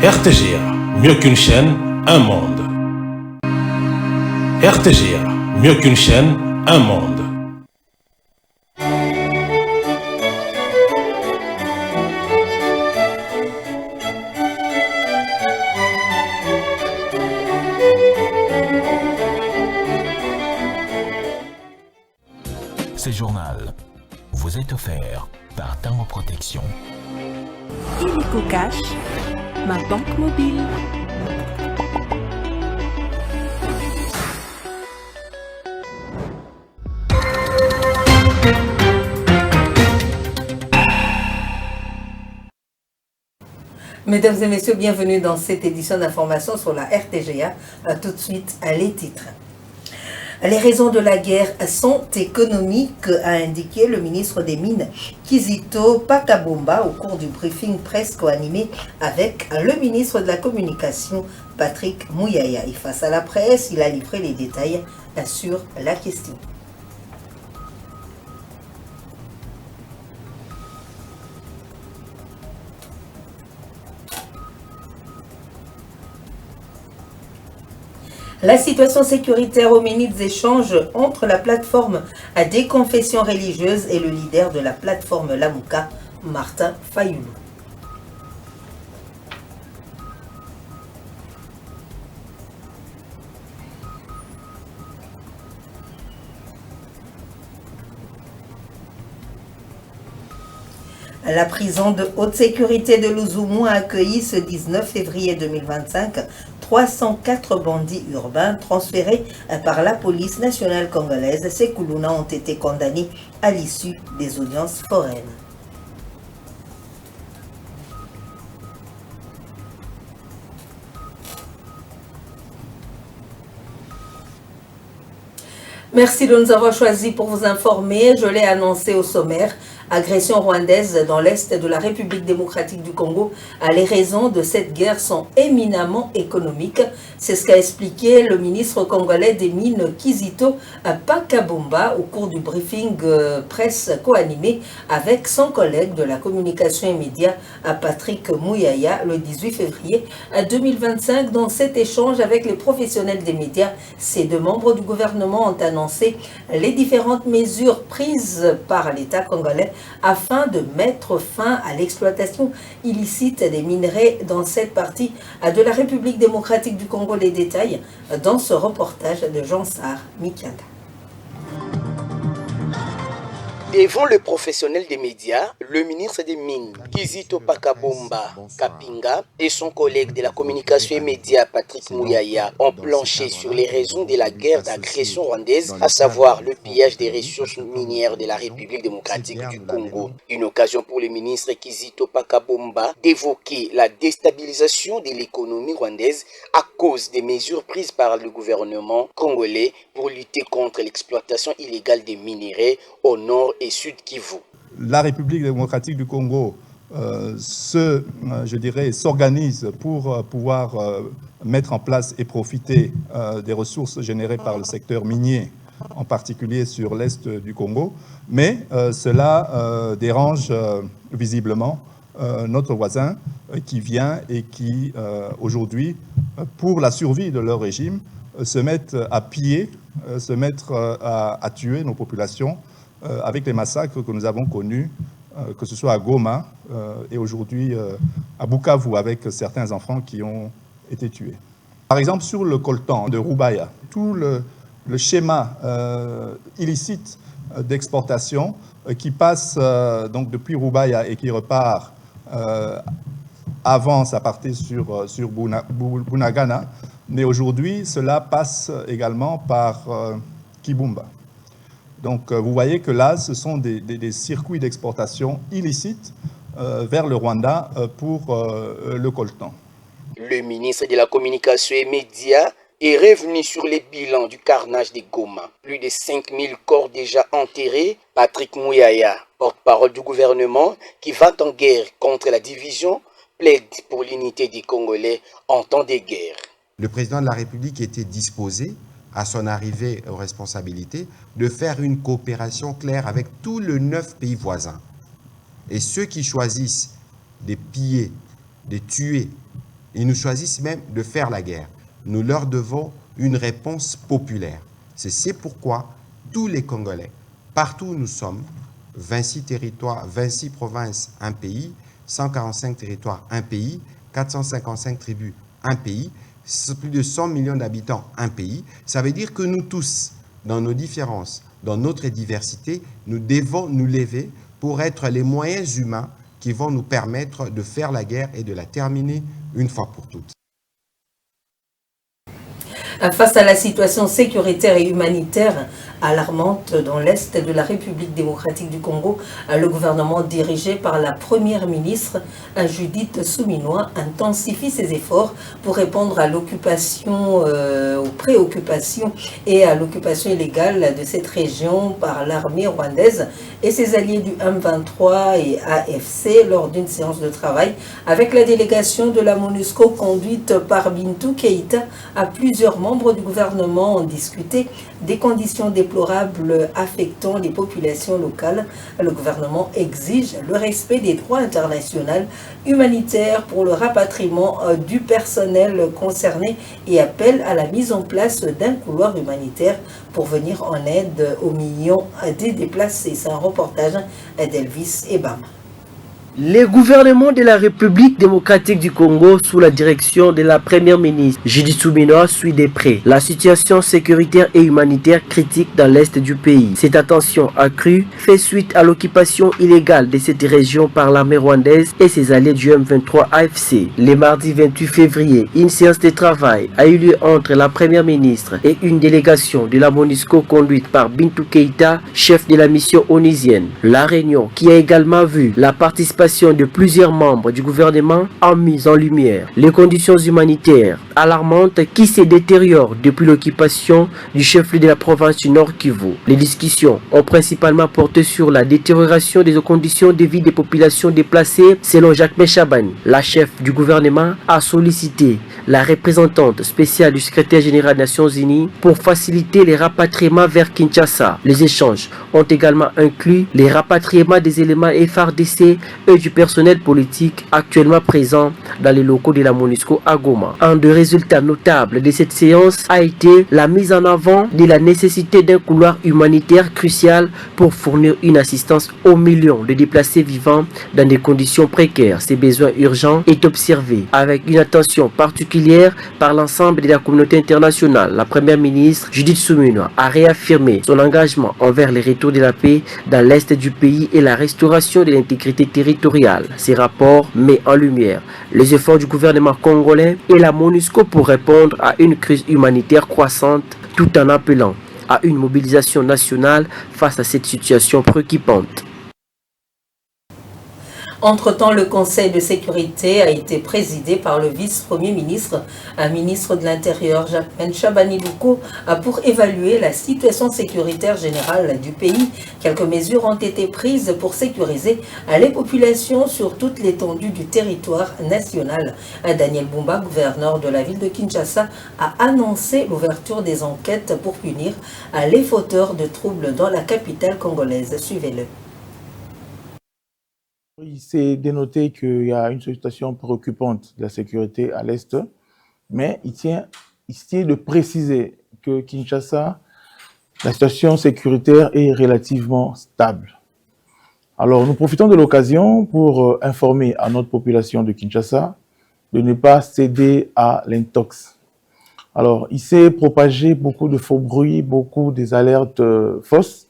RTGA, mieux qu'une chaîne, un monde. RTGA, mieux qu'une chaîne, un monde. Ce journal vous est offert par Tango Protection. Illico Cash, ma banque mobile. Mesdames et messieurs, bienvenue dans cette édition d'information sur la RTGA. Tout de suite, les titres. Les raisons de la guerre sont économiques, a indiqué le ministre des Mines Kizito Pakabomba au cours du briefing presse co-animé avec le ministre de la Communication Patrick Mouyaya. Et face à la presse, il a livré les détails sur la question. La situation sécuritaire aux Ménites échange entre la plateforme à des confessions religieuses et le leader de la plateforme Lamouka, Martin Fayoulou. La prison de haute sécurité de Louzoumou a accueilli ce 19 février 2025 304 bandits urbains transférés par la police nationale congolaise. Ces Koulouna ont été condamnés à l'issue des audiences foraines. Merci de nous avoir choisis pour vous informer. Je l'ai annoncé au sommaire. Agression rwandaise dans l'est de la République démocratique du Congo. Les raisons de cette guerre sont éminemment économiques. C'est ce qu'a expliqué le ministre congolais des Mines Kizito Pakabomba au cours du briefing presse co-animé avec son collègue de la communication et médias Patrick Mouyaya le 18 février 2025. Dans cet échange avec les professionnels des médias, ces deux membres du gouvernement ont annoncé les différentes mesures prises par l'État congolais afin de mettre fin à l'exploitation illicite des minerais dans cette partie de la République démocratique du Congo. Les détails dans ce reportage de Jean-Sar Mikianda. Devant le professionnel des médias, le ministre des Mines, Kizito Pakabomba Kapinga, et son collègue de la communication et médias, Patrick Mouyaya, ont planché sur les raisons de la guerre d'agression rwandaise, à savoir le pillage des ressources minières de la République démocratique du Congo. Une occasion pour le ministre Kizito Pakabomba d'évoquer la déstabilisation de l'économie rwandaise à cause des mesures prises par le gouvernement congolais pour lutter contre l'exploitation illégale des minerais au nord et sud Kivu. La République démocratique du Congo s'organise pour pouvoir mettre en place et profiter des ressources générées par le secteur minier, en particulier sur l'est du Congo, mais cela dérange visiblement notre voisin qui vient et qui aujourd'hui, pour la survie de leur régime, se mettent à piller, se mettre à tuer nos populations avec les massacres que nous avons connus, que ce soit à Goma et aujourd'hui à Bukavu, avec certains enfants qui ont été tués. Par exemple, sur le coltan de Rubaya, tout le schéma illicite d'exportation qui passe donc depuis Rubaya et qui repart, avant ça partait sur Bunagana, mais aujourd'hui cela passe également par Kibumba. Donc vous voyez que là, ce sont des circuits d'exportation illicites vers le Rwanda pour le coltan. Le ministre de la Communication et médias est revenu sur les bilans du carnage des Goma. Plus de 5000 corps déjà enterrés. Patrick Mouyaya, porte-parole du gouvernement qui va en guerre contre la division, plaide pour l'unité des Congolais en temps de guerre. Le président de la République était disposé à son arrivée aux responsabilités, de faire une coopération claire avec tous les 9 pays voisins. Et ceux qui choisissent de piller, de tuer Ils nous choisissent même de faire la guerre. Nous leur devons une réponse populaire. C'est pourquoi tous les Congolais, partout où nous sommes, 26 territoires, 26 provinces, un pays, 145 territoires, un pays, 455 tribus, un pays, plus de 100 millions d'habitants, un pays. Ça veut dire que nous tous, dans nos différences, dans notre diversité, nous devons nous lever pour être les moyens humains qui vont nous permettre de faire la guerre et de la terminer une fois pour toutes. Face à la situation sécuritaire et humanitaire alarmante dans l'Est de la République démocratique du Congo, le gouvernement dirigé par la première ministre Judith Suminwa intensifie ses efforts pour répondre à l'occupation, aux préoccupations et à l'occupation illégale de cette région par l'armée rwandaise et ses alliés du M23 et AFC lors d'une séance de travail avec la délégation de la MONUSCO conduite par Bintou Keïta. À plusieurs membres du gouvernement ont discuté des conditions déplorables affectant les populations locales. Le gouvernement exige le respect des droits internationaux humanitaires pour le rapatriement du personnel concerné et appelle à la mise en place d'un couloir humanitaire pour venir en aide aux millions des déplacés. C'est un reportage d'Elvis Ebama. Le gouvernement de la République démocratique du Congo, sous la direction de la première ministre Judith Suminwa, suit de près la situation sécuritaire et humanitaire critique dans l'est du pays. Cette attention accrue fait suite à l'occupation illégale de cette région par l'armée rwandaise et ses alliés du M23 AFC. Le mardi 28 février, une séance de travail a eu lieu entre la première ministre et une délégation de la MONUSCO conduite par Bintou Keïta, chef de la mission onusienne. La réunion, qui a également vu la participation de plusieurs membres du gouvernement, a mis en lumière les conditions humanitaires alarmantes qui se détériorent depuis l'occupation du chef-lieu de la province du Nord Kivu. Les discussions ont principalement porté sur la détérioration des conditions de vie des populations déplacées. Selon Jacques Chabani, la chef du gouvernement a sollicité la représentante spéciale du secrétaire général des Nations Unies pour faciliter les rapatriements vers Kinshasa. Les échanges ont également inclus les rapatriements des éléments FARDC et du personnel politique actuellement présent dans les locaux de la MONUSCO à Goma. Un des résultats notables de cette séance a été la mise en avant de la nécessité d'un couloir humanitaire crucial pour fournir une assistance aux millions de déplacés vivant dans des conditions précaires. Ces besoins urgents est observé avec une attention particulière par l'ensemble de la communauté internationale. La première ministre Judith Suminwa a réaffirmé son engagement envers le retour de la paix dans l'est du pays et la restauration de l'intégrité territoriale. Ces rapports mettent en lumière les efforts du gouvernement congolais et la MONUSCO pour répondre à une crise humanitaire croissante tout en appelant à une mobilisation nationale face à cette situation préoccupante. Entre-temps, le Conseil de sécurité a été présidé par le vice-premier ministre, un ministre de l'Intérieur, Jacques Chabani Louko, pour évaluer la situation sécuritaire générale du pays. Quelques mesures ont été prises pour sécuriser les populations sur toute l'étendue du territoire national. Daniel Bumba, gouverneur de la ville de Kinshasa, a annoncé l'ouverture des enquêtes pour punir les fauteurs de troubles dans la capitale congolaise. Suivez-le. Il s'est dénoté qu'il y a une situation préoccupante de la sécurité à l'Est, mais il tient de préciser que Kinshasa, la situation sécuritaire est relativement stable. Alors, nous profitons de l'occasion pour informer à notre population de Kinshasa de ne pas céder à l'intox. Alors, il s'est propagé beaucoup de faux bruits, beaucoup des alertes fausses,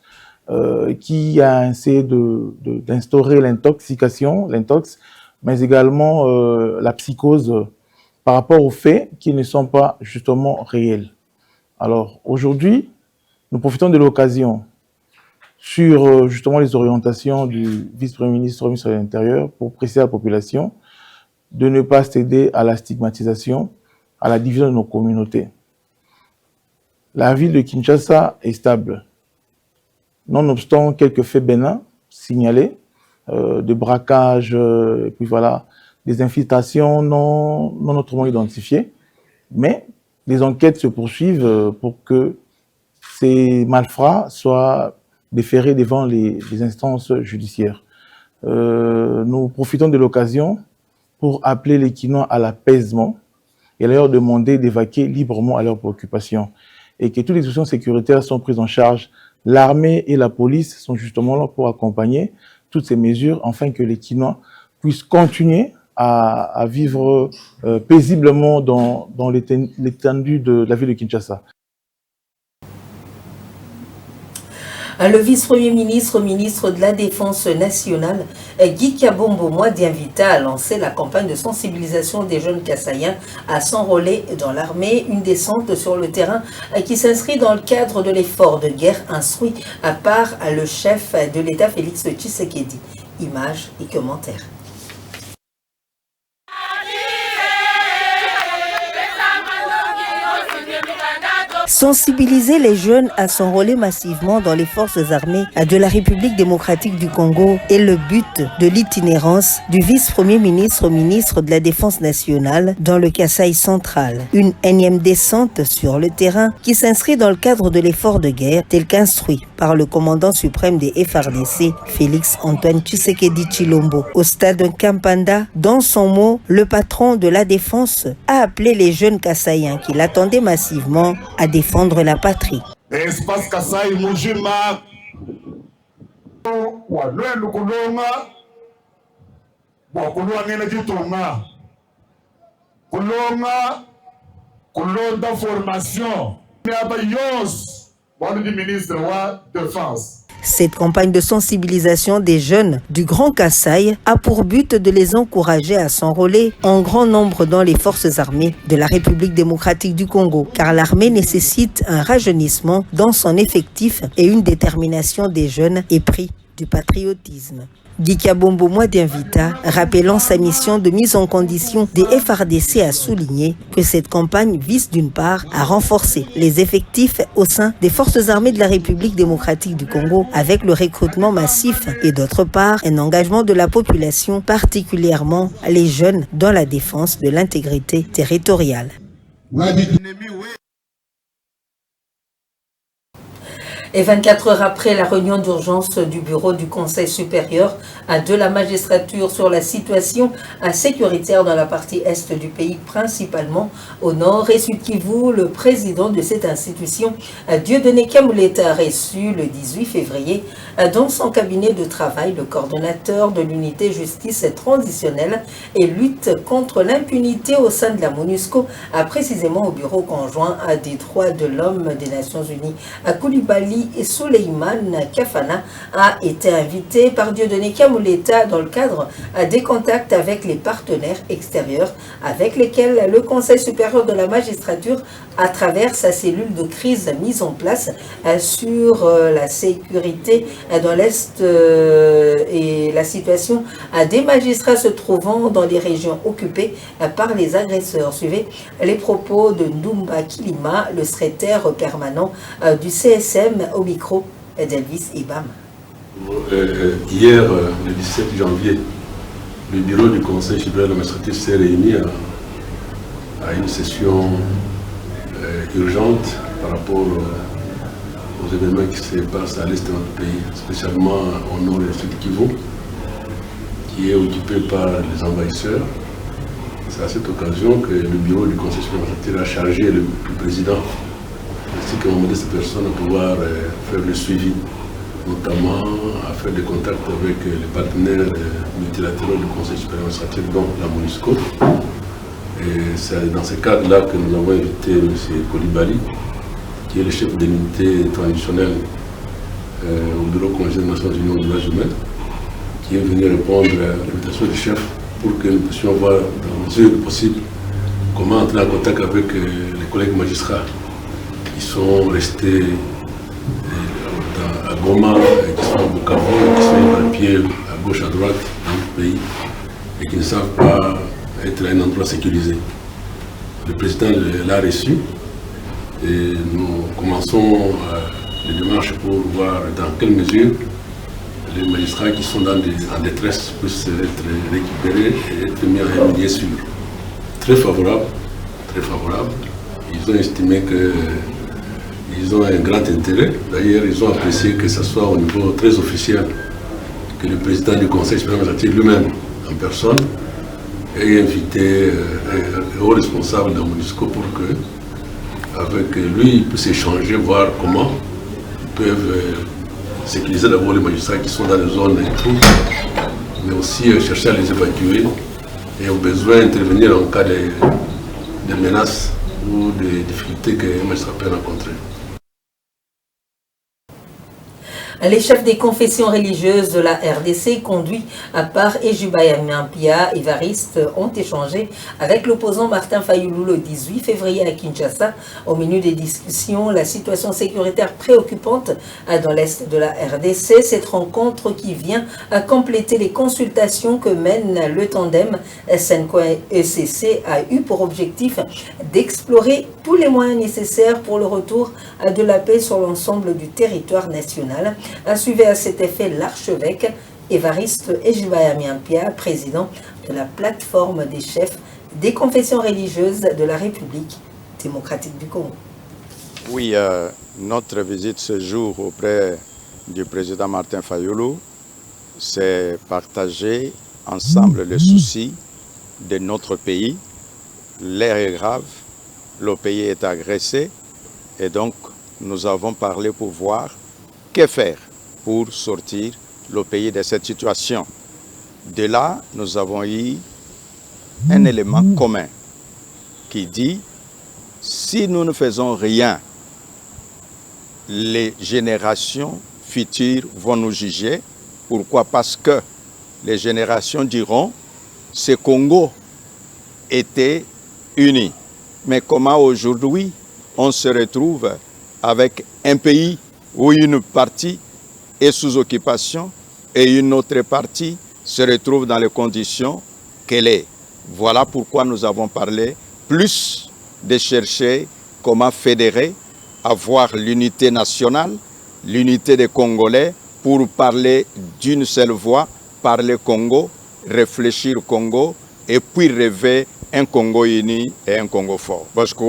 qui a essayé d'instaurer l'intox, mais également la psychose par rapport aux faits qui ne sont pas justement réels. Alors aujourd'hui, nous profitons de l'occasion sur justement les orientations du vice-premier ministre, ministre de l'Intérieur, pour préciser à la population de ne pas céder à la stigmatisation, à la division de nos communautés. La ville de Kinshasa est stable. Nonobstant quelques faits bénins signalés, de braquage, et puis voilà, des infiltrations non autrement identifiées, mais les enquêtes se poursuivent pour que ces malfrats soient déférés devant les instances judiciaires. Nous profitons de l'occasion pour appeler les Kinois à l'apaisement et leur demander d'évacuer librement à leurs préoccupations. Et que toutes les questions sécuritaires sont prises en charge. L'armée et la police sont justement là pour accompagner toutes ces mesures afin que les Kinois puissent continuer à vivre paisiblement dans l'étendue de la ville de Kinshasa. Le vice-premier ministre, ministre de la Défense nationale, Guy Kabombo Mwadianvita a lancé la campagne de sensibilisation des jeunes Kassaïens à s'enrôler dans l'armée, une descente sur le terrain qui s'inscrit dans le cadre de l'effort de guerre instruit par le chef de l'État Félix Tshisekedi. Images et commentaires. Sensibiliser les jeunes à s'enrôler massivement dans les forces armées de la République démocratique du Congo est le but de l'itinérance du vice-premier ministre, ministre de la Défense nationale dans le Kasaï central. Une énième descente sur le terrain qui s'inscrit dans le cadre de l'effort de guerre tel qu'instruit par le commandant suprême des FRDC, Félix Antoine Tshisekedi Tshilombo. Au stade de Kampanda, dans son mot, le patron de la Défense a appelé les jeunes Kassaïens qui l'attendaient massivement à défendre la patrie. Espace Kasai Mujima formation ministre wa défense. Cette campagne de sensibilisation des jeunes du Grand Kasaï a pour but de les encourager à s'enrôler en grand nombre dans les forces armées de la République démocratique du Congo, car l'armée nécessite un rajeunissement dans son effectif et une détermination des jeunes épris du patriotisme. Guy Kabombo Mwadianvita, rappelant sa mission de mise en condition des FRDC, a souligné que cette campagne vise d'une part à renforcer les effectifs au sein des forces armées de la République démocratique du Congo avec le recrutement massif et d'autre part un engagement de la population, particulièrement les jeunes, dans la défense de l'intégrité territoriale. Et 24 heures après la réunion d'urgence du bureau du Conseil supérieur de la magistrature sur la situation sécuritaire dans la partie est du pays, principalement au nord et sud Kivu, le président de cette institution, Dieudonné Kamuleta, a reçu le 18 février dans son cabinet de travail le coordonnateur de l'unité justice transitionnelle et lutte contre l'impunité au sein de la MONUSCO, précisément au bureau conjoint des droits de l'homme des Nations Unies. Koulibaly et Souleyman Kafana a été invité par Dieudonné Kamuleta dans le cadre des contacts avec les partenaires extérieurs avec lesquels le Conseil supérieur de la magistrature, à travers sa cellule de crise mise en place sur la sécurité dans l'Est et la situation des magistrats se trouvant dans les régions occupées par les agresseurs. Suivez les propos de Ndumba Kilima, le secrétaire permanent du CSM, au micro d'Elvis Ibam. Hier, le 17 janvier, le bureau du Conseil supérieur de la magistrature s'est réuni à une session urgente par rapport aux événements qui se passent à l'est de notre pays, spécialement au nord et au sud Kivu, qui est occupé par les envahisseurs. C'est à cette occasion que le bureau du Conseil supérieur de la magistrature a chargé le président ainsi que mon modeste personne à pouvoir faire le suivi, notamment à faire des contacts avec les partenaires multilatéraux du Conseil supérieur de la magistrature, dont la MONUSCO. Et c'est dans ce cadre-là que nous avons invité M. Koulibaly, qui est le chef de l'unité traditionnelle au bureau conjoint des Nations Unies aux droits humains, qui est venu répondre à l'invitation du chef pour que nous puissions voir, dans la mesure du possible, comment entrer en contact avec les collègues magistrats qui sont restés à Goma, qui sont à Bukavu, qui sont éparpillés à gauche, à droite dans le pays et qui ne savent pas être à un endroit sécurisé. Le président l'a reçu et nous commençons les démarches pour voir dans quelle mesure les magistrats qui sont en détresse puissent être récupérés et être mis à un milieu sûr. Très favorable, très favorable. Ils ont estimé qu'ils ont un grand intérêt. D'ailleurs, ils ont apprécié que ce soit au niveau très officiel, que le président du Conseil supérieur de la magistrature lui-même, en personne, et invité les hauts responsables de MONUSCO pour que, avec lui, ils puissent échanger, voir comment ils peuvent sécuriser d'abord les magistrats qui sont dans les zones et tout, mais aussi chercher à les évacuer et au besoin intervenir en cas de menaces ou de difficultés que les magistrats peuvent rencontrer. Les chefs des confessions religieuses de la RDC, conduits par Ejubaya Évariste, ont échangé avec l'opposant Martin Fayulu le 18 février à Kinshasa. Au menu des discussions, la situation sécuritaire préoccupante dans l'est de la RDC. Cette rencontre qui vient à compléter les consultations que mène le tandem SNCO-ECC a eu pour objectif d'explorer tous les moyens nécessaires pour le retour de la paix sur l'ensemble du territoire national. A suivi à cet effet l'archevêque Évariste Ejubaya-Miampia, président de la plateforme des chefs des confessions religieuses de la République démocratique du Congo. Oui, notre visite ce jour auprès du président Martin Fayulu, c'est partager ensemble le souci de notre pays. L'air est grave, le pays est agressé et donc nous avons parlé pour voir que faire pour sortir le pays de cette situation. De là, nous avons eu un élément commun qui dit si nous ne faisons rien, les générations futures vont nous juger. Pourquoi? Parce que les générations diront ce Congo était uni. Mais comment aujourd'hui on se retrouve avec un pays où une partie est sous occupation et une autre partie se retrouve dans les conditions qu'elle est. Voilà pourquoi nous avons parlé plus de chercher comment fédérer, avoir l'unité nationale, l'unité des Congolais pour parler d'une seule voix, parler Congo, réfléchir Congo et puis rêver un Congo uni et un Congo fort. Parce que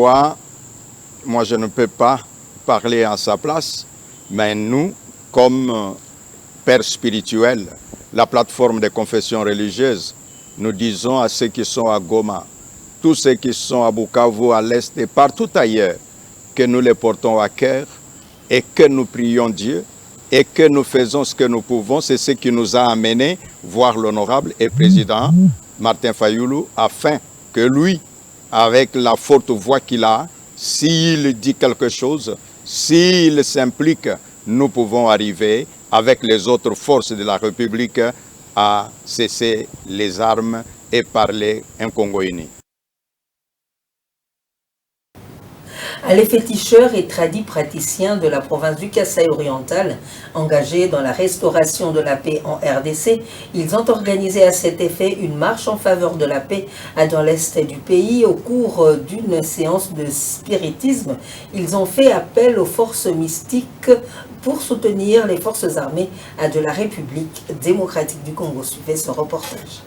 moi je ne peux pas parler à sa place, mais nous, comme pères spirituels, la plateforme des confessions religieuses, nous disons à ceux qui sont à Goma, tous ceux qui sont à Bukavu, à l'Est et partout ailleurs, que nous les portons à cœur et que nous prions Dieu et que nous faisons ce que nous pouvons. C'est ce qui nous a amenés voir l'honorable et président Martin Fayulu, afin que lui, avec la forte voix qu'il a, s'il dit quelque chose, s'il s'implique, nous pouvons arriver avec les autres forces de la République à cesser les armes et parler un Congo uni. Les féticheurs et tradis praticiens de la province du Kasaï oriental, engagés dans la restauration de la paix en RDC, ils ont organisé à cet effet une marche en faveur de la paix dans l'est du pays. Au cours d'une séance de spiritisme, ils ont fait appel aux forces mystiques pour soutenir les forces armées de la République démocratique du Congo. Suivez ce reportage.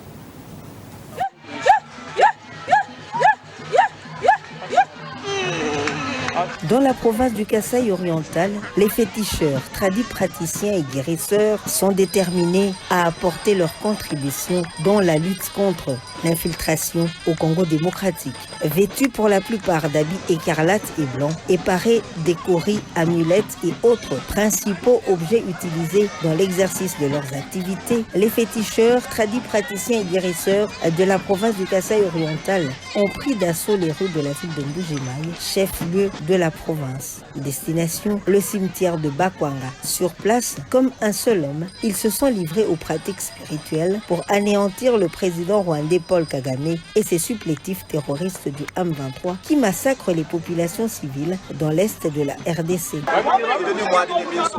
Dans la province du Kasaï oriental, les féticheurs, tradis praticiens et guérisseurs sont déterminés à apporter leur contribution dans la lutte contre l'infiltration au Congo démocratique. Vêtus pour la plupart d'habits écarlates et blancs et parés d'écories, amulettes et autres principaux objets utilisés dans l'exercice de leurs activités, les féticheurs, tradis praticiens et guérisseurs de la province du Kasaï oriental ont pris d'assaut les rues de la ville de Mbujimai, chef-lieu de la province. Destination, le cimetière de Bakwanga. Sur place, comme un seul homme, ils se sont livrés aux pratiques spirituelles pour anéantir le président rwandais Paul Kagame et ses supplétifs terroristes du M23 qui massacrent les populations civiles dans l'est de la RDC.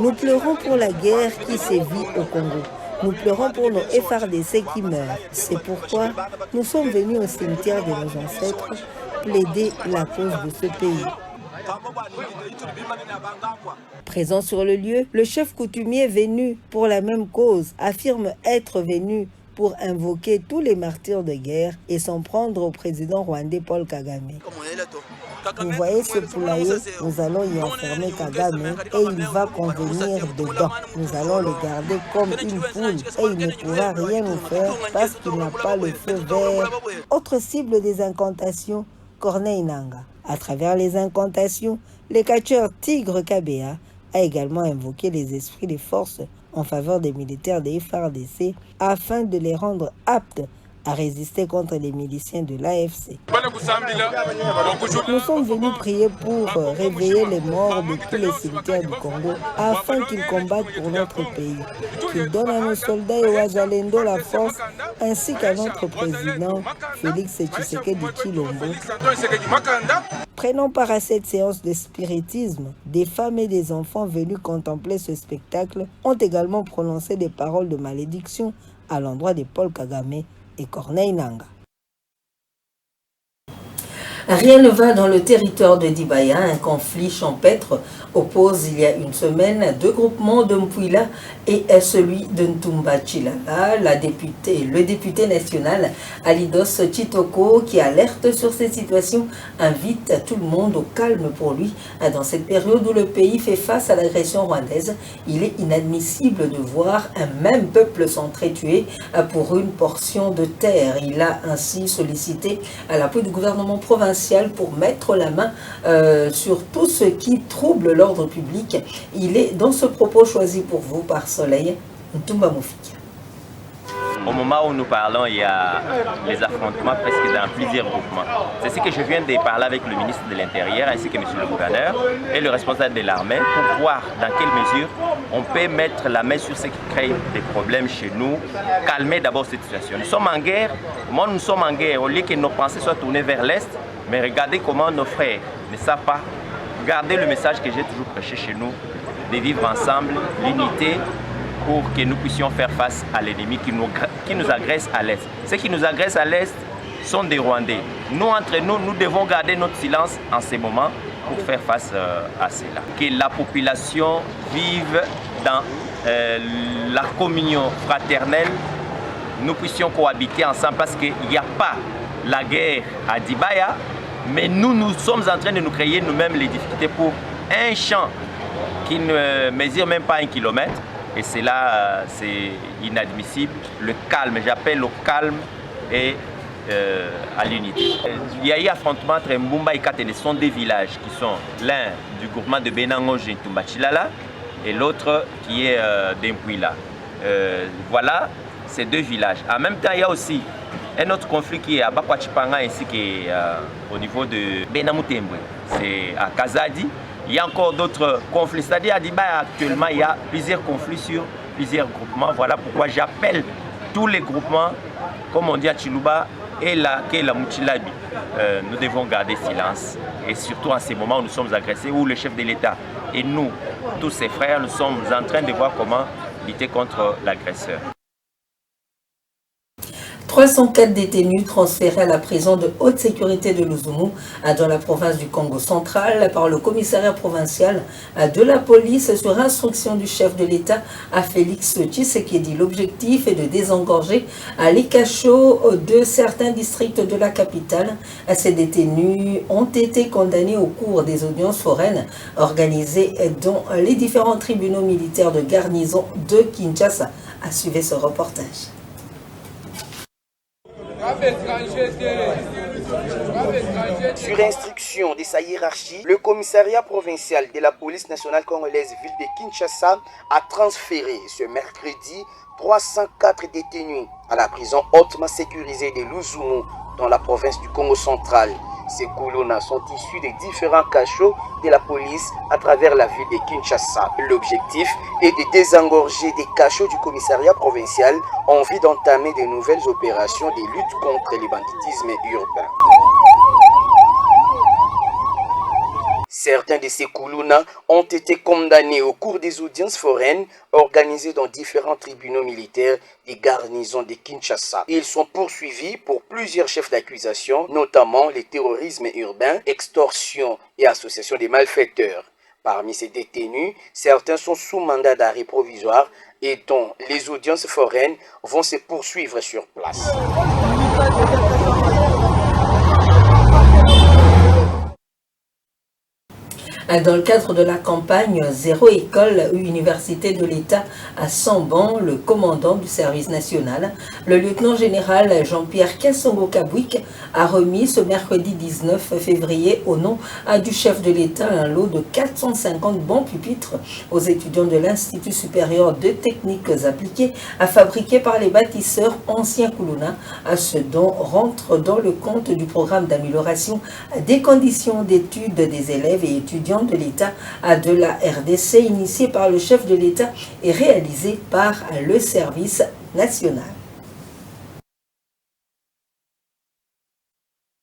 Nous pleurons pour la guerre qui sévit au Congo. Nous pleurons pour nos FARDC qui meurent. C'est pourquoi nous sommes venus au cimetière de nos ancêtres plaider la cause de ce pays. Présent sur le lieu, le chef coutumier venu pour la même cause affirme être venu pour invoquer tous les martyrs de guerre et s'en prendre au président rwandais Paul Kagame. Vous voyez ce poulailler, nous allons y enfermer Kagame et il va convenir dedans. Nous allons le garder comme une poule et il ne pourra rien nous faire parce qu'il n'a pas le feu vert. Autre cible des incantations, Corneille Nangaa. À travers les incantations, le catcheur Tigre Kabea a également invoqué les esprits des forces en faveur des militaires des FARDC afin de les rendre aptes à résister contre les miliciens de l'AFC. Nous sommes venus prier pour réveiller les morts de tous les cimetières du Congo afin qu'ils combattent pour notre pays, qu'ils donnent à nos soldats et aux Wazalendo la force ainsi qu'à notre président Félix Tshisekedi Tshilombo. Prenant part à cette séance de spiritisme, des femmes et des enfants venus contempler ce spectacle ont également prononcé des paroles de malédiction à l'endroit de Paul Kagame et Corneille Nangaa. Rien ne va dans le territoire de Dibaya. Un conflit champêtre oppose il y a une semaine deux groupements de Mpouila et celui de Ntumba Chilala. Le député national Alidos Chitoko, qui alerte sur cette situation, invite tout le monde au calme pour lui. Dans cette période où le pays fait face à l'agression rwandaise, il est inadmissible de voir un même peuple s'entretuer pour une portion de terre. Il a ainsi sollicité l'appui du gouvernement provincial pour mettre la main sur tout ce qui trouble l'ordre public. Il est dans ce propos choisi pour vous par Soleil Ntumba Moufik. Au moment où nous parlons, il y a les affrontements presque dans plusieurs groupements. C'est ce que je viens de parler avec le ministre de l'Intérieur ainsi que M. le gouverneur et le responsable de l'armée pour voir dans quelle mesure on peut mettre la main sur ce qui crée des problèmes chez nous, calmer d'abord cette situation. Nous sommes en guerre, moi nous sommes en guerre, au lieu que nos pensées soient tournées vers l'Est, mais regardez comment nos frères ne savent pas garder le message que j'ai toujours prêché chez nous, de vivre ensemble, l'unité, pour que nous puissions faire face à l'ennemi qui nous agresse à l'Est. Ceux qui nous agressent à l'Est sont des Rwandais. Nous, entre nous, nous devons garder notre silence en ces moments pour faire face à cela. Que la population vive dans la communion fraternelle, nous puissions cohabiter ensemble parce qu'il n'y a pas la guerre à Dibaya, mais nous sommes en train de nous créer nous-mêmes les difficultés pour un champ qui ne mesure même pas 1 kilomètre. Et cela, c'est inadmissible. Le calme, j'appelle au calme et à l'unité. Il y a eu affrontement entre Mbumba et Katene. Ce sont des villages qui sont l'un du groupement de Benangonge et Ntumba Chilala et l'autre qui est d'Mpouila. Voilà ces deux villages. En même temps, il y a aussi un autre conflit qui est à Bakwachipanga ainsi qu'au niveau de Benamutembwe. C'est à Kazadi. Il y a encore d'autres conflits. C'est-à-dire à Dibaya actuellement, il y a plusieurs conflits sur plusieurs groupements. Voilà pourquoi j'appelle tous les groupements, comme on dit à Chiluba, et la Mutilabi. Nous devons garder silence. Et surtout en ces moments où nous sommes agressés, où le chef de l'État et nous, tous ses frères, nous sommes en train de voir comment lutter contre l'agresseur. 304 détenus transférés à la prison de haute sécurité de Luzumu dans la province du Congo central par le commissariat provincial de la police sur instruction du chef de l'État à Félix Tshisekedi. L'objectif est de désengorger les cachots de certains districts de la capitale. Ces détenus ont été condamnés au cours des audiences foraines organisées dans les différents tribunaux militaires de garnison de Kinshasa. À suivre ce reportage. Sur instruction de sa hiérarchie, le commissariat provincial de la police nationale congolaise ville de Kinshasa a transféré ce mercredi 304 détenus à la prison hautement sécurisée de Luzumu dans la province du Congo central. Ces colonnes sont issus des différents cachots de la police à travers la ville de Kinshasa. L'objectif est de désengorger des cachots du commissariat provincial en vue d'entamer de nouvelles opérations de lutte contre le banditisme urbain. Certains de ces Koulouna ont été condamnés au cours des audiences foraines organisées dans différents tribunaux militaires des garnisons de Kinshasa. Ils sont poursuivis pour plusieurs chefs d'accusation, notamment le terrorisme urbain, extorsion et association des malfaiteurs. Parmi ces détenus, certains sont sous mandat d'arrêt provisoire et dont les audiences foraines vont se poursuivre sur place. Dans le cadre de la campagne Zéro école ou université de l'État à Samban, le commandant du service national, le lieutenant-général Jean-Pierre Kassongo-Kabwik, a remis ce mercredi 19 février au nom du chef de l'État un lot de 450 bancs pupitres aux étudiants de l'Institut supérieur de techniques appliquées fabriqués par les bâtisseurs anciens Kuluna. Ce don rentre dans le compte du programme d'amélioration des conditions d'études des élèves et étudiants de l'État de la RDC initié par le chef de l'État et réalisé par le service national.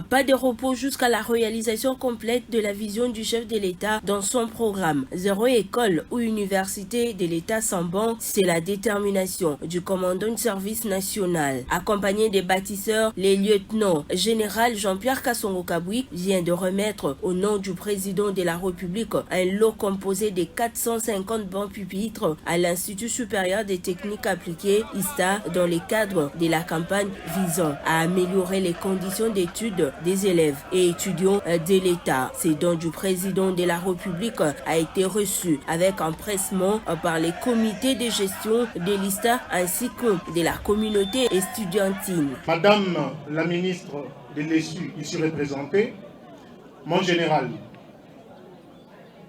Pas de repos jusqu'à la réalisation complète de la vision du chef de l'État dans son programme. Zéro école ou université de l'État Samban, c'est la détermination du commandant du service national. Accompagné des bâtisseurs, les lieutenants général Jean-Pierre Kassongo-Kabwik vient de remettre au nom du président de la République un lot composé de 450 bancs pupitres à l'Institut supérieur des techniques appliquées ISTA dans le cadre de la campagne visant à améliorer les conditions d'études des élèves et étudiants de l'État. Ce don du président de la République a été reçu avec empressement par les comités de gestion de l'ISTA ainsi que de la communauté estudiantine. Madame la ministre de l'ESU ici représentée, mon général,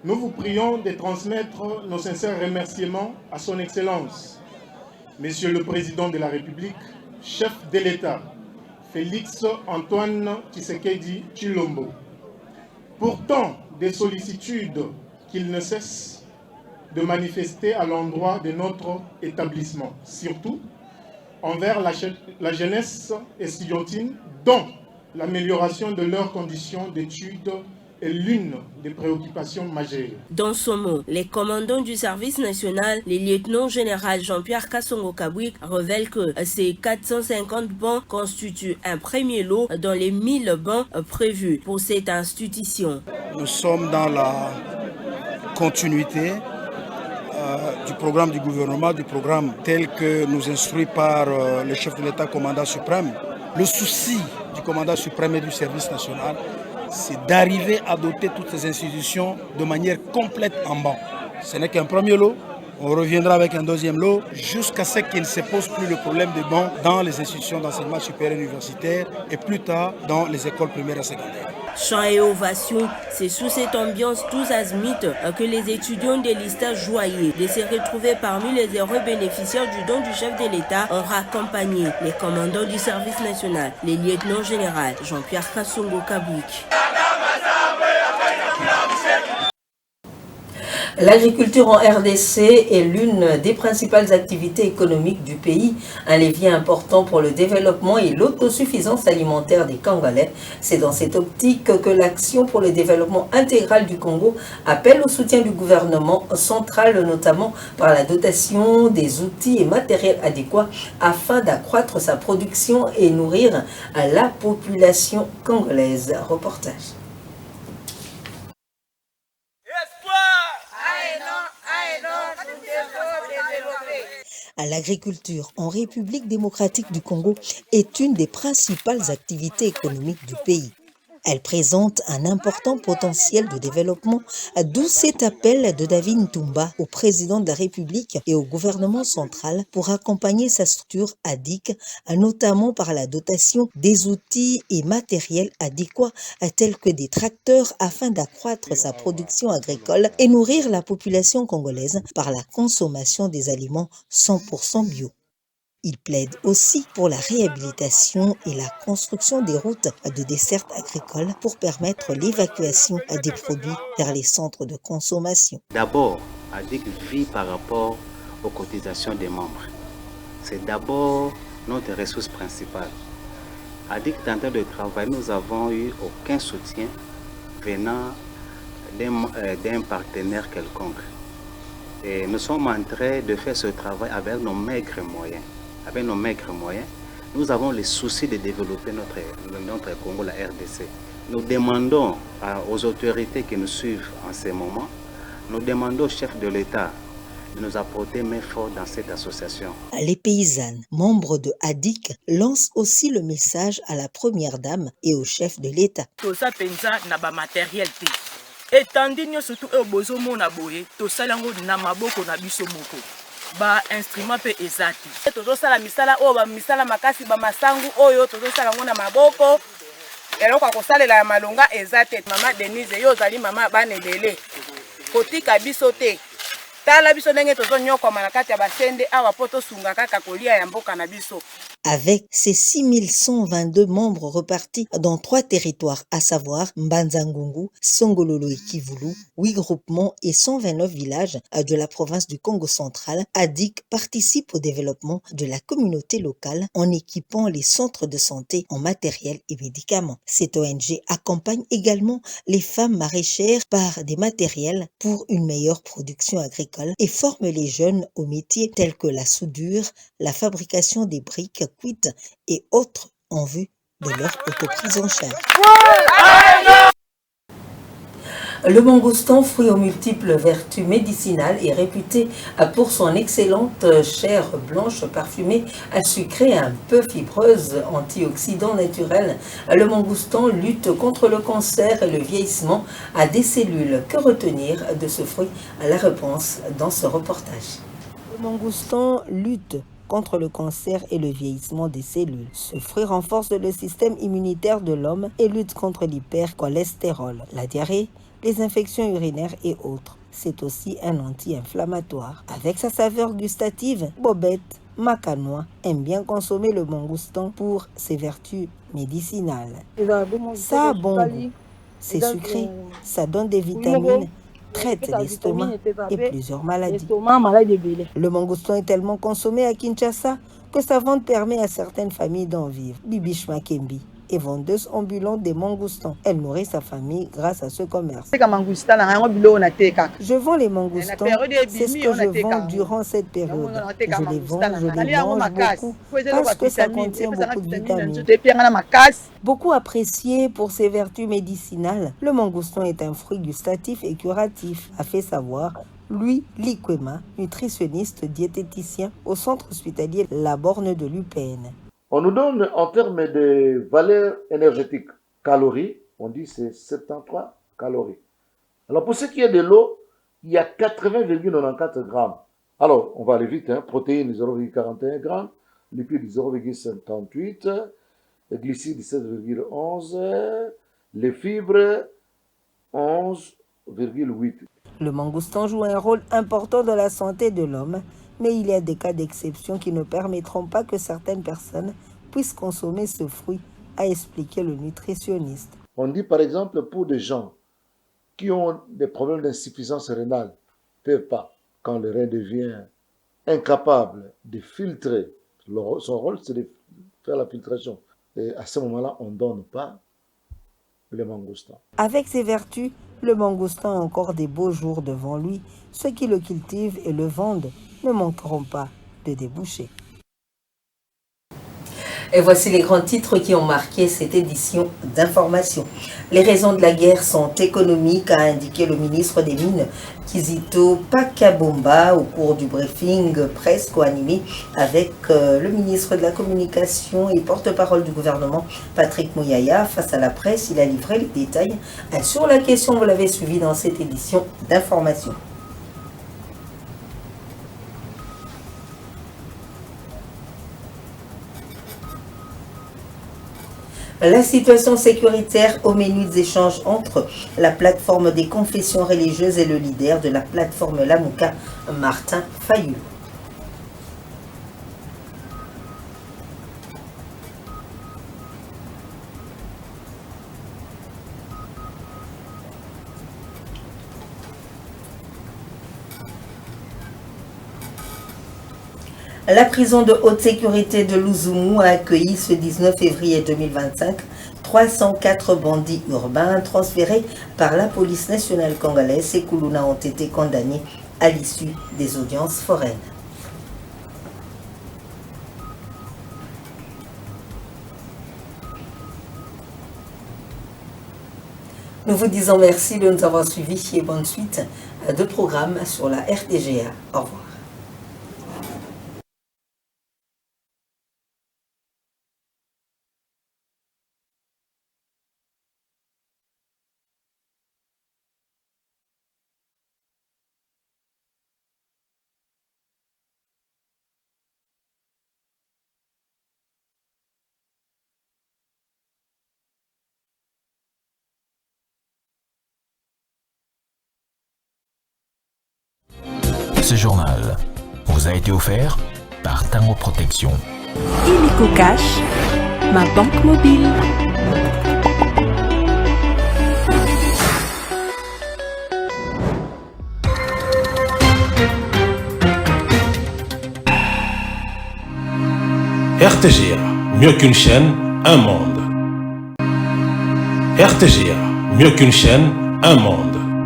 nous vous prions de transmettre nos sincères remerciements à son Excellence, Monsieur le Président de la République, chef de l'État, Félix Antoine Tshisekedi Tshilombo. Pourtant, des sollicitudes qu'il ne cesse de manifester à l'endroit de notre établissement, surtout envers la jeunesse estudiantine, dont l'amélioration de leurs conditions d'études est l'une des préoccupations majeures. Dans son mot, les commandants du service national, le lieutenant-général Jean-Pierre Kassongo-Kabwik révèle que ces 450 bancs constituent un premier lot dans les 1000 bancs prévus pour cette institution. Nous sommes dans la continuité du programme du gouvernement, du programme tel que nous instruit par le chef de l'État, commandant suprême. Le souci du commandant suprême et du service national, c'est d'arriver à doter toutes ces institutions de manière complète en bancs. Ce n'est qu'un premier lot. On reviendra avec un deuxième lot jusqu'à ce qu'il ne se pose plus le problème des bancs dans les institutions d'enseignement supérieur universitaire et plus tard dans les écoles primaires et secondaires. Chants et ovations, c'est sous cette ambiance tous azimuts que les étudiants de l'ISTA joyeux de se retrouver parmi les heureux bénéficiaires du don du chef de l'État ont raccompagné les commandants du service national, les lieutenants généraux Jean-Pierre Kassongo-Kabwik. L'agriculture en RDC est l'une des principales activités économiques du pays, un levier important pour le développement et l'autosuffisance alimentaire des Congolais. C'est dans cette optique que l'Action pour le développement intégral du Congo appelle au soutien du gouvernement central, notamment par la dotation des outils et matériels adéquats afin d'accroître sa production et nourrir la population congolaise. Reportage. L'agriculture en République démocratique du Congo est une des principales activités économiques du pays. Elle présente un important potentiel de développement, d'où cet appel de David Ntumba au président de la République et au gouvernement central pour accompagner sa structure ADIC, notamment par la dotation des outils et matériels adéquats tels que des tracteurs afin d'accroître sa production agricole et nourrir la population congolaise par la consommation des aliments 100% bio. Il plaide aussi pour la réhabilitation et la construction des routes de desserte agricole pour permettre l'évacuation des produits vers les centres de consommation. D'abord, ADIC vit par rapport aux cotisations des membres. C'est d'abord notre ressource principale. ADIC est en train de travailler, nous n'avons eu aucun soutien venant d'un partenaire quelconque. Et nous sommes en train de faire ce travail avec nos maigres moyens. Avec nos maigres moyens, nous avons le souci de développer notre Congo, la RDC. Nous demandons aux autorités qui nous suivent en ce moment, nous demandons au chef de l'État de nous apporter main forte dans cette association. Les paysannes, membres de ADIC, lancent aussi le message à la première dame et au chef de l'État. etandi nyonso tu oyo bozomona boye tosali yango na maboko na biso moko instrument pe eza te tozosala misala oyo bamisala makasi bamasangu oyo tozosala yango na maboko eloko akosalela ya malonga eza te. Mama Denise yo ozali mama bana ebele kotika biso te tala biso ndenge tozonyokoma na kati ya basende awa po tosunga kaka kolia ya mboka na biso. Avec ses 6122 membres repartis dans 3 territoires, à savoir Mbanza-Ngungu, Songololo et Kivulu, 8 groupements et 129 villages de la province du Congo central, ADIC participe au développement de la communauté locale en équipant les centres de santé en matériel et médicaments. Cette ONG accompagne également les femmes maraîchères par des matériels pour une meilleure production agricole et forme les jeunes aux métiers tels que la soudure, la fabrication des briques cuites et autres en vue de leur autoprise en charge. Le mangoustan, fruit aux multiples vertus médicinales, est réputé pour son excellente chair blanche parfumée, sucrée et un peu fibreuse, antioxydant naturel. Le mangoustan lutte contre le cancer et le vieillissement à des cellules. Que retenir de ce fruit? La réponse dans ce reportage. Le mangoustan lutte contre le cancer et le vieillissement des cellules. Ce fruit renforce le système immunitaire de l'homme et lutte contre l'hypercholestérol, la diarrhée, les infections urinaires et autres. C'est aussi un anti-inflammatoire. Avec sa saveur gustative, Bobette Makanois aime bien consommer le mangoustan pour ses vertus médicinales. Ça a bon goût, c'est sucré, ça donne des vitamines, traite l'estomac et plusieurs maladies. Le mangoustan est tellement consommé à Kinshasa que sa vente permet à certaines familles d'en vivre. Bibiche Makembi est vendeuse ambulante des mangoustans. Elle nourrit sa famille grâce à ce commerce. Je vends les mangoustans, c'est ce que je vends durant cette période. Je les vends, je les mange beaucoup parce que ça contient beaucoup de vitamines. Beaucoup apprécié pour ses vertus médicinales, le mangoustan est un fruit gustatif et curatif, a fait savoir Louis Likwema, nutritionniste diététicien au centre hospitalier La Borne de l'UPN. On nous donne en termes de valeur énergétique, calories, on dit c'est 73 calories. Alors pour ce qui est de l'eau, il y a 80,94 grammes. Alors on va aller vite, protéines 0,41 grammes, lipides 0,58, glucides 7,11, les fibres 11,8. Le mangoustan joue un rôle important dans la santé de l'homme, mais il y a des cas d'exception qui ne permettront pas que certaines personnes puissent consommer ce fruit, a expliqué le nutritionniste. On dit par exemple pour des gens qui ont des problèmes d'insuffisance rénale, ne peuvent pas, quand le rein devient incapable de filtrer, son rôle c'est de faire la filtration. Et à ce moment-là, on ne donne pas le mangoustan. Avec ses vertus, le mangoustan a encore des beaux jours devant lui. Ceux qui le cultivent et le vendent ne manqueront pas de déboucher. Et voici les grands titres qui ont marqué cette édition d'information. Les raisons de la guerre sont économiques, a indiqué le ministre des Mines, Kizito Pakabomba, au cours du briefing presse co-animé avec le ministre de la Communication et porte-parole du gouvernement, Patrick Mouyaya. Face à la presse, il a livré les détails sur la question, vous l'avez suivi dans cette édition d'information. La situation sécuritaire au menu des échanges entre la plateforme des confessions religieuses et le leader de la plateforme Lamouka, Martin Fayou. La prison de haute sécurité de Luzumu a accueilli ce 19 février 2025 304 bandits urbains transférés par la police nationale congolaise. Ces Kuluna ont été condamnés à l'issue des audiences foraines. Nous vous disons merci de nous avoir suivis et bonne suite de programmes sur la RTGA. Au revoir. Ce journal vous a été offert par Tango Protection. Illico Cash, ma banque mobile. RTGA, mieux qu'une chaîne, un monde. RTGA, mieux qu'une chaîne, un monde.